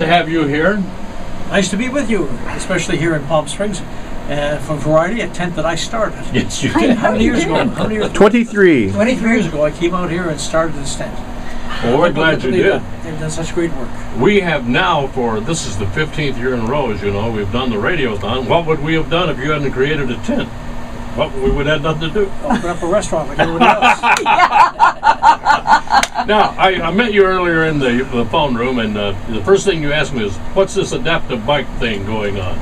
To have you here. Nice to be with you, especially here in Palm Springs. For Variety, a tent that I started. Yes, you did. How many years ago? 23. 23 years ago, I came out here and started this tent. Well, we're glad you did. They've done such great work. We have now, this is the 15th year in a row, as you know, we've done the Radiothon. What would we have done if you hadn't created a tent? Well, we would have nothing to do. Open up a restaurant like everybody else. Now, I met you earlier in the phone room, and the first thing you asked me is, what's this adaptive bike thing going on?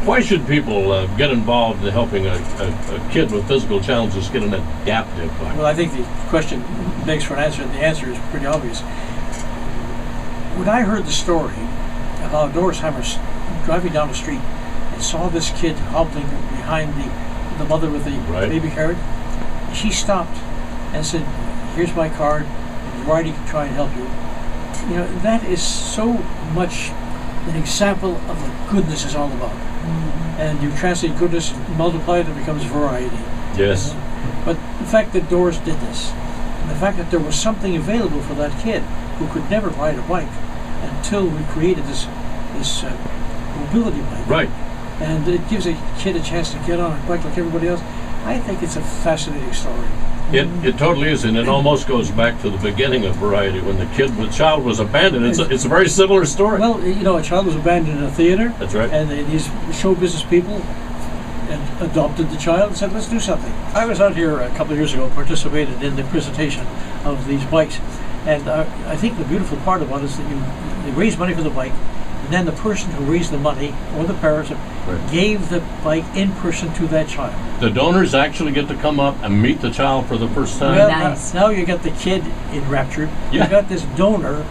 Why should people get involved in helping a kid with physical challenges get an adaptive bike? Well, I think the question begs for an answer, and the answer is pretty obvious. When I heard the story of how Doris Hammer's driving down the street and saw this kid hobbling behind the mother with the baby carriage, she stopped and said, "Here's my card, and Variety can try and help you." You know, that is so much an example of what goodness is all about. And you translate goodness, multiply it, it becomes variety. Yes. But the fact that Doris did this, and the fact that there was something available for that kid who could never ride a bike until we created this mobility bike. Right. And it gives a kid a chance to get on a bike like everybody else. I think it's a fascinating story. It totally is, and it almost goes back to the beginning of Variety when the child was abandoned. It's a very similar story. Well, you know, a child was abandoned in a theater. That's right. And these show business people adopted the child and said, let's do something. I was out here a couple of years ago, participated in the presentation of these bikes. And I think the beautiful part about it is that they raise money for the bike, and then the person who raised the money, or the parents, gave the bike in person to that child. The donors actually get to come up and meet the child for the first time. Well, Nice. now you got the kid enraptured. Yeah. You got this donor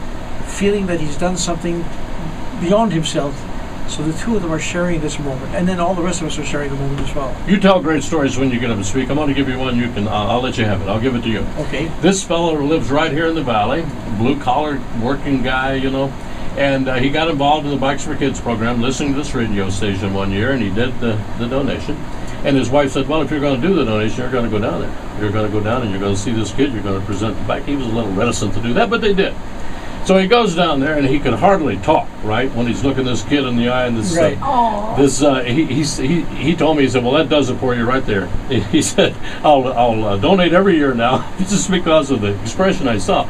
feeling that he's done something beyond himself. So the two of them are sharing this moment, and then all the rest of us are sharing the moment as well. You tell great stories when you get up and speak. I'm going to give you one. I'll let you have it. I'll give it to you. Okay. This fellow lives right here in the valley, blue-collar working guy, you know, and he got involved in the Bikes for Kids program, listening to this radio station one year, and he did the donation. And his wife said, well, if you're going to do the donation, you're going to go down there. You're going to go down and you're going to see this kid. You're going to present the bike. He was a little reticent to do that, but they did. So he goes down there, and he could hardly talk, right, when he's looking this kid in the eye, and this, he told me, he said, well, that does it for you right there. He said, I'll donate every year now, just because of the expression I saw.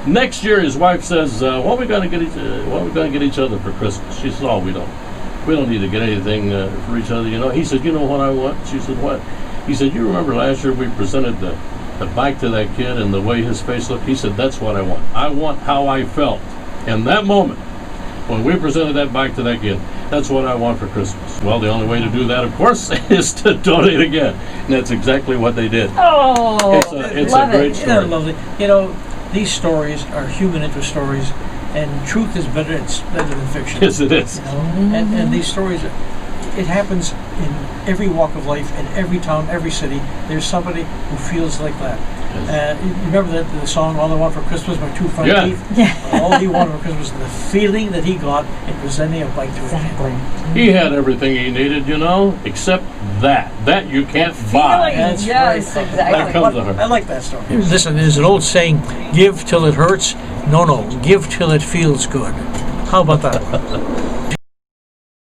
Next year, his wife says, what are we going to get each other for Christmas? She said, oh, we don't need to get anything for each other, you know. He said, you know what I want? She said, what? He said, you remember last year we presented the bike to that kid and the way his face looked? He said, that's what I want. I want how I felt in that moment when we presented that bike to that kid. That's what I want for Christmas. Well, the only way to do that, of course, is to donate again. And that's exactly what they did. Oh, it's a great story. They're lovely. You know, these stories are human interest stories, and truth is better than fiction. Yes, it is. You know? And these stories, it happens in every walk of life, in every town, every city. There's somebody who feels like that. Yes. You remember the song, All I Want for Christmas, My Two Front Teeth? Yeah. All he wanted for Christmas was the feeling that he got in presenting a bike to a kid. He had everything he needed, you know, except that. That you can't buy. That's yes, right. exactly. That comes to her. I like that story. Listen, there's an old saying, give till it hurts. No, give till it feels good. How about that one?